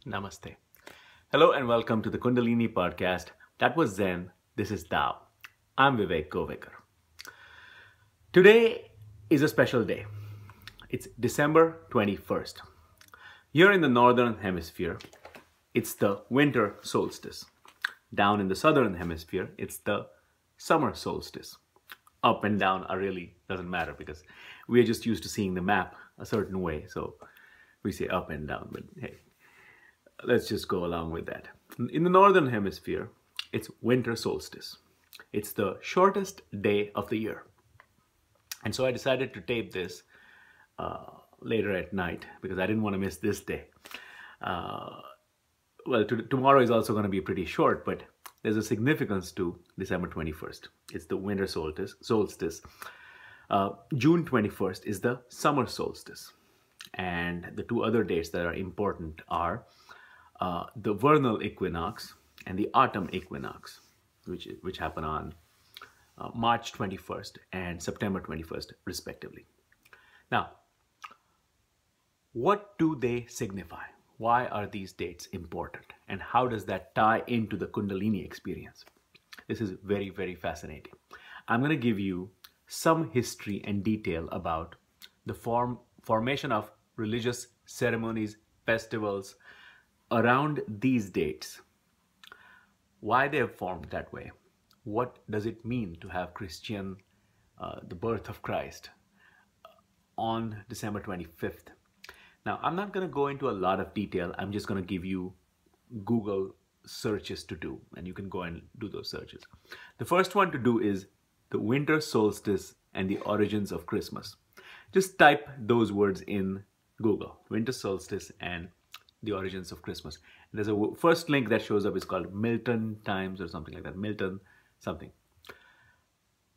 Namaste. Hello and welcome to the Kundalini podcast. That was Zen. This is Tao. I'm Vivek Govekar. Today is a special day. It's December 21st. Here in the northern hemisphere, it's the winter solstice. Down in the southern hemisphere, it's the summer solstice. Up and down are really doesn't matter because we are just used to seeing the map a certain way. So we say up and down, but hey, let's just go along with that. In the northern hemisphere, it's winter solstice. It's the shortest day of the year. And so I decided to tape this later at night because I didn't want to miss this day. Tomorrow is also going to be pretty short, but there's a significance to December 21st. It's the winter solstice. June 21st is the summer solstice. And the two other dates that are important are the vernal equinox and the autumn equinox, which happen on March 21st and September 21st, respectively. Now, what do they signify? Why are these dates important? And how does that tie into the Kundalini experience? This is very, very fascinating. I'm going to give you some history and detail about the formation of religious ceremonies, festivals, around these dates, why they have formed that way, what does it mean to have the birth of Christ on December 25th. Now, I'm not going to go into a lot of detail. I'm just going to give you Google searches to do, and you can go and do those searches. The first one to do is the winter solstice and the origins of Christmas. Just type those words in Google, winter solstice and the origins of Christmas. There's a first link that shows up is called Milton Times or something like that. Milton something.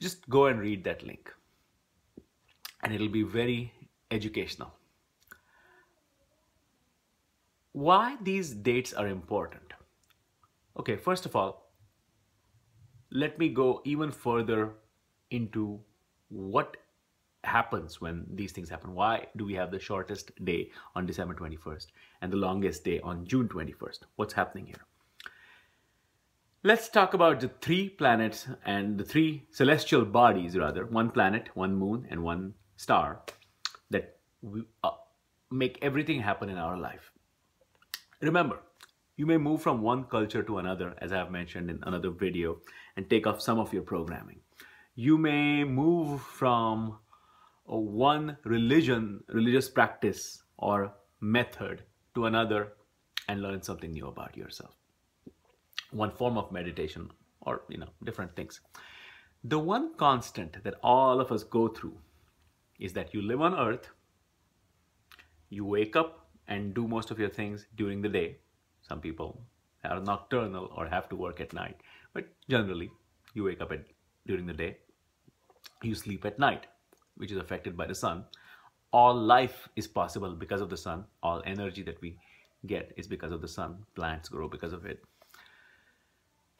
Just go and read that link. And it'll be very educational. Why these dates are important? Okay, first of all, let me go even further into what happens when these things happen. Why do we have the shortest day on December 21st and the longest day on June 21st? What's happening here? Let's talk about the three planets and the three celestial bodies, rather, one planet, one moon, and one star that make everything happen in our life. Remember, you may move from one culture to another, as I have mentioned in another video, and take off some of your programming. You may move from one religious practice or method to another and learn something new about yourself. One form of meditation or, different things. The one constant that all of us go through is that you live on earth, you wake up and do most of your things during the day. Some people are nocturnal or have to work at night, but generally you wake up during the day, you sleep at night, which is affected by the sun. All life is possible because of the sun. All energy that we get is because of the sun. Plants grow because of it.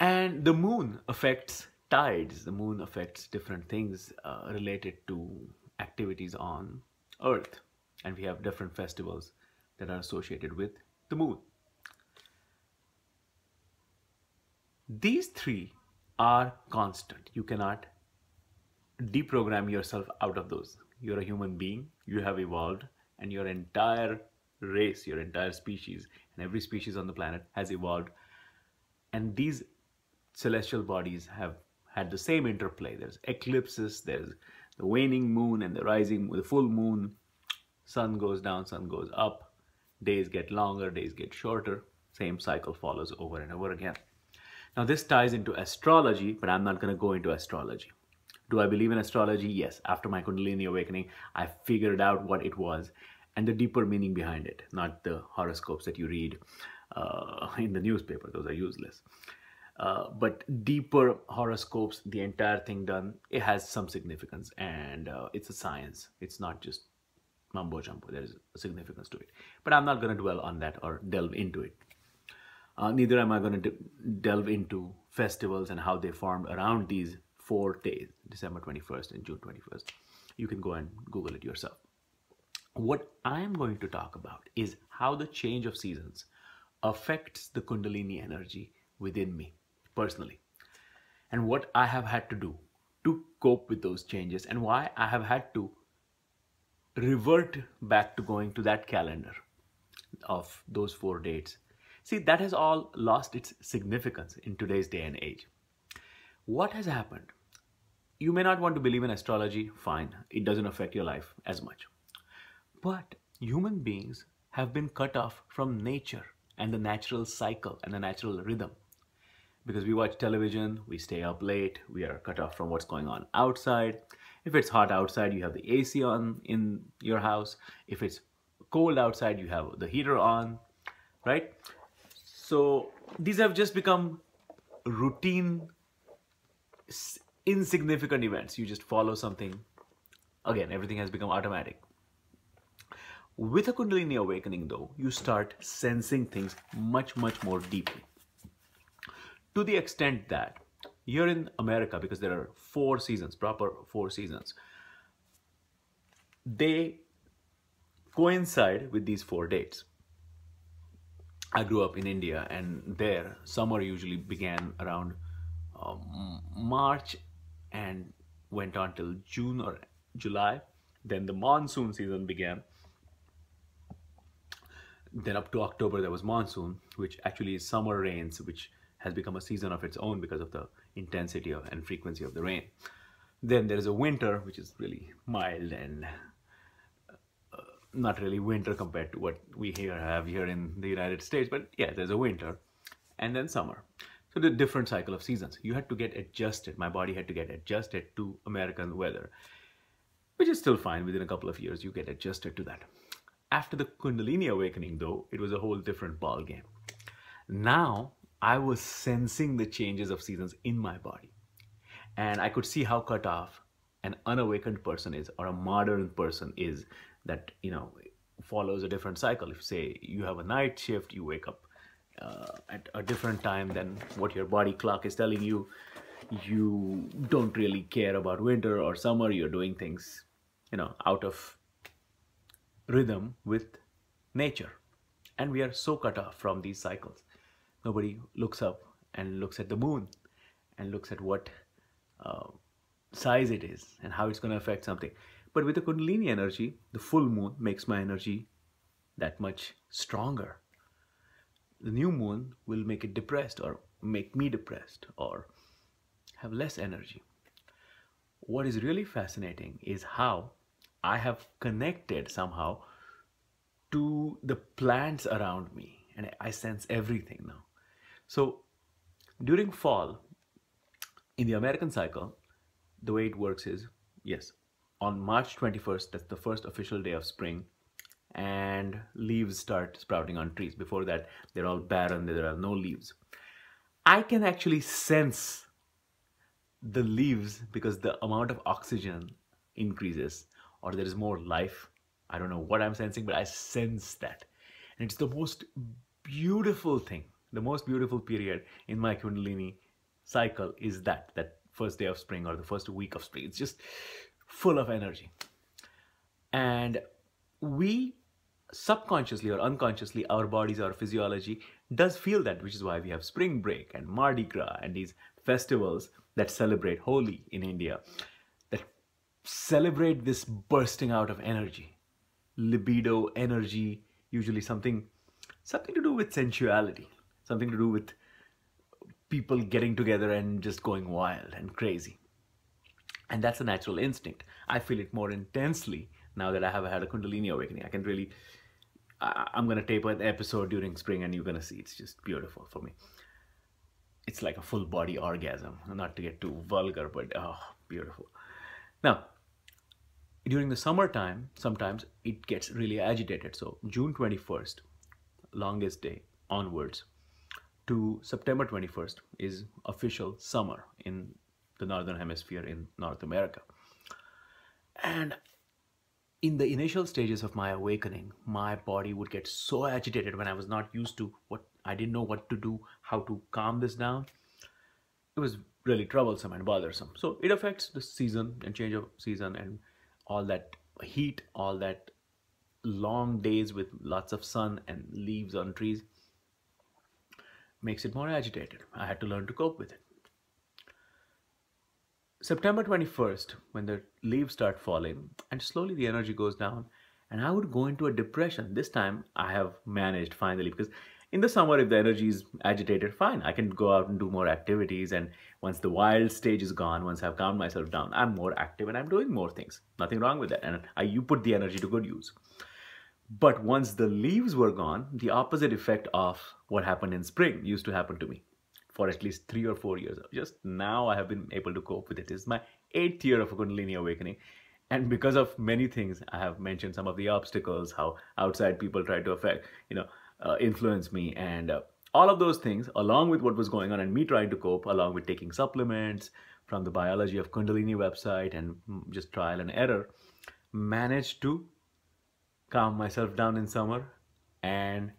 And the moon affects tides. The moon affects different things related to activities on Earth. And we have different festivals that are associated with the moon. These three are constant. You cannot deprogram yourself out of those. You're a human being, you have evolved, and your entire race, your entire species, and every species on the planet has evolved. And these celestial bodies have had the same interplay. There's eclipses, there's the waning moon and the full moon. Sun goes down, sun goes up. Days get longer, days get shorter. Same cycle follows over and over again. Now this ties into astrology, but I'm not going to go into astrology. Do I believe in astrology? Yes. After my Kundalini awakening, I figured out what it was and the deeper meaning behind it, not the horoscopes that you read in the newspaper. Those are useless. But deeper horoscopes, the entire thing done, it has some significance, and it's a science. It's not just mumbo jumbo. There is a significance to it. But I'm not going to dwell on that or delve into it. Neither am I going to delve into festivals and how they formed around these 4 days, December 21st and June 21st. You can go and Google it yourself. What I'm going to talk about is how the change of seasons affects the Kundalini energy within me personally, and what I have had to do to cope with those changes, and why I have had to revert back to going to that calendar of those 4 dates. See, that has all lost its significance in today's day and age. What has happened? You may not want to believe in astrology, fine, it doesn't affect your life as much. But human beings have been cut off from nature and the natural cycle and the natural rhythm. Because we watch television, we stay up late, we are cut off from what's going on outside. If it's hot outside, you have the AC on in your house. If it's cold outside, you have the heater on, right? So these have just become routine, insignificant events. You just follow something. Again, everything has become automatic. With a Kundalini awakening, though, you start sensing things much, much more deeply. To the extent that here in America, because there are 4 seasons, proper 4 seasons, they coincide with these 4 dates. I grew up in India, and there summer usually began around March and went on till June or July. Then the monsoon season began. Then up to October there was monsoon, which actually is summer rains, which has become a season of its own because of the intensity and frequency of the rain. Then there is a winter, which is really mild and not really winter compared to what we have here in the United States, but yeah, there's a winter, and then summer. So the different cycle of seasons. You had to get adjusted. My body had to get adjusted to American weather, which is still fine. Within a couple of years, you get adjusted to that. After the Kundalini awakening, though, it was a whole different ball game. Now I was sensing the changes of seasons in my body, and I could see how cut off an unawakened person is, or a modern person is, that follows a different cycle. If say you have a night shift, you wake up at a different time than what your body clock is telling you. You don't really care about winter or summer. You're doing things out of rhythm with nature, and we are so cut off from these cycles. Nobody looks up and looks at the moon and looks at what size it is and how it's going to affect something. But with the Kundalini energy, the full moon makes my energy that much stronger. The new moon will make it depressed, or make me depressed, or have less energy. What is really fascinating is how I have connected somehow to the plants around me, and I sense everything now. So during fall, in the American cycle, the way it works is, yes, on March 21st, that's the first official day of spring, and leaves start sprouting on trees. Before that, they're all barren, there are no leaves. I can actually sense the leaves because the amount of oxygen increases, or there is more life. I don't know what I'm sensing, but I sense that. And it's the most beautiful thing, the most beautiful period in my Kundalini cycle is that first day of spring, or the first week of spring. It's just full of energy. And we subconsciously or unconsciously, our bodies, our physiology does feel that, which is why we have spring break and Mardi Gras and these festivals that celebrate Holi in India, that celebrate this bursting out of energy, libido, energy, usually something to do with sensuality, something to do with people getting together and just going wild and crazy. And that's a natural instinct. I feel it more intensely now that I have had a Kundalini awakening. I can really, I'm going to tape an episode during spring, and you're going to see it's just beautiful for me. It's like a full body orgasm. Not to get too vulgar, but beautiful. Now, during the summertime, sometimes it gets really agitated. So June 21st, longest day onwards, to September 21st is official summer in the Northern Hemisphere in North America. And in the initial stages of my awakening, my body would get so agitated when I was not used to I didn't know what to do, how to calm this down. It was really troublesome and bothersome. So it affects the season and change of season and all that heat, all that long days with lots of sun and leaves on trees. makes it more agitated. I had to learn to cope with it. September 21st, when the leaves start falling and slowly the energy goes down, and I would go into a depression. This time I have managed finally, because in the summer, if the energy is agitated, fine, I can go out and do more activities. And once the wild stage is gone, once I've calmed myself down, I'm more active and I'm doing more things. Nothing wrong with that. And you put the energy to good use. But once the leaves were gone, the opposite effect of what happened in spring used to happen to me for at least 3 or 4 years. Just now I have been able to cope with it. It's my 8th year of a Kundalini awakening. And because of many things, I have mentioned some of the obstacles, how outside people try to affect, influence me. And all of those things, along with what was going on and me trying to cope, along with taking supplements from the Biology of Kundalini website and just trial and error, managed to calm myself down in summer and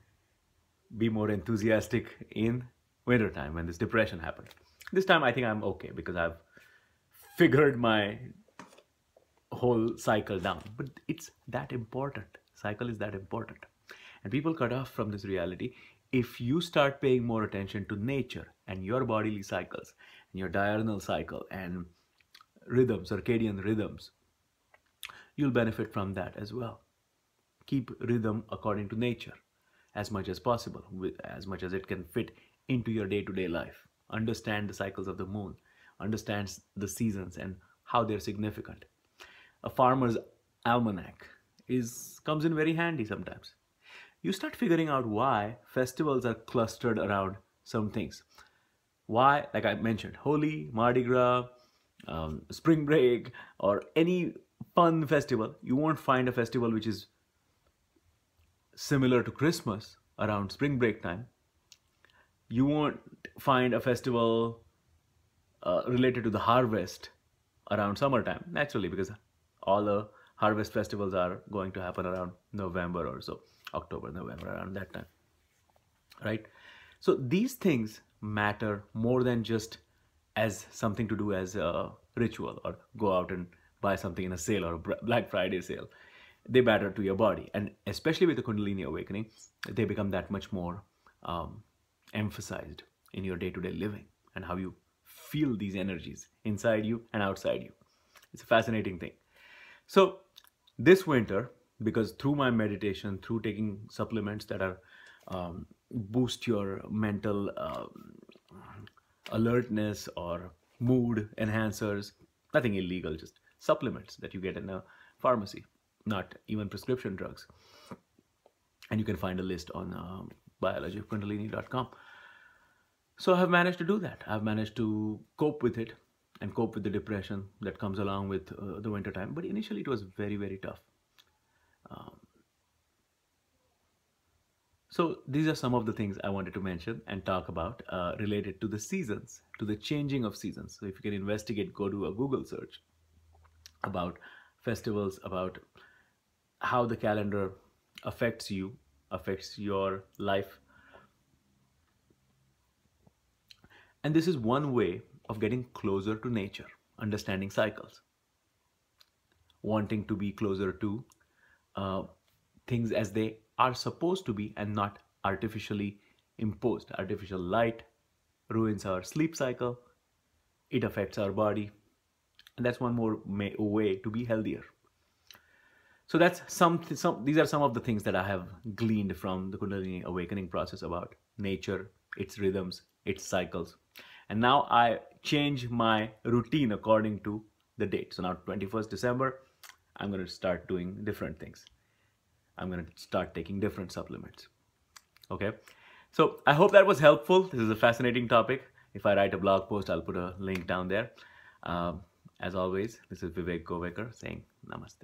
be more enthusiastic in wintertime when this depression happened. This time I think I'm okay because I've figured my whole cycle down. But it's that important. Cycle is that important. And people cut off from this reality. If you start paying more attention to nature and your bodily cycles, and your diurnal cycle and rhythms, circadian rhythms, you'll benefit from that as well. Keep rhythm according to nature as much as possible, as much as it can fit into your day-to-day life. Understand the cycles of the moon, understand the seasons and how they're significant. A farmer's almanac comes in very handy sometimes. You start figuring out why festivals are clustered around some things. Why, like I mentioned, Holi, Mardi Gras, spring break, or any fun festival. You won't find a festival which is similar to Christmas around spring break time. You won't find a festival related to the harvest around summertime, naturally, because all the harvest festivals are going to happen around November or so, October, November, around that time, right? So these things matter more than just as something to do as a ritual or go out and buy something in a sale or a Black Friday sale. They matter to your body, and especially with the Kundalini awakening, they become that much more emphasized in your day-to-day living and how you feel these energies inside you and outside you. It's a fascinating thing. So this winter, because through my meditation, through taking supplements that are boost your mental alertness or mood enhancers, nothing illegal, just supplements that you get in a pharmacy, not even prescription drugs. And you can find a list on biologyofkundalini.com. So I have managed to do that. I've managed to cope with it and cope with the depression that comes along with the winter time. But initially it was very, very tough. So these are some of the things I wanted to mention and talk about related to the seasons, to the changing of seasons. So if you can investigate, go do a Google search about festivals, about how the calendar affects you, affects your life. And this is one way of getting closer to nature, understanding cycles, wanting to be closer to things as they are supposed to be and not artificially imposed. Artificial light ruins our sleep cycle. It affects our body. And that's one more way to be healthier. So that's these are some of the things that I have gleaned from the Kundalini awakening process about nature, its rhythms, its cycles. And now I change my routine according to the date. So now 21st December, I'm going to start doing different things. I'm going to start taking different supplements. Okay. So I hope that was helpful. This is a fascinating topic. If I write a blog post, I'll put a link down there. As always, this is Vivek Govekar saying namaste.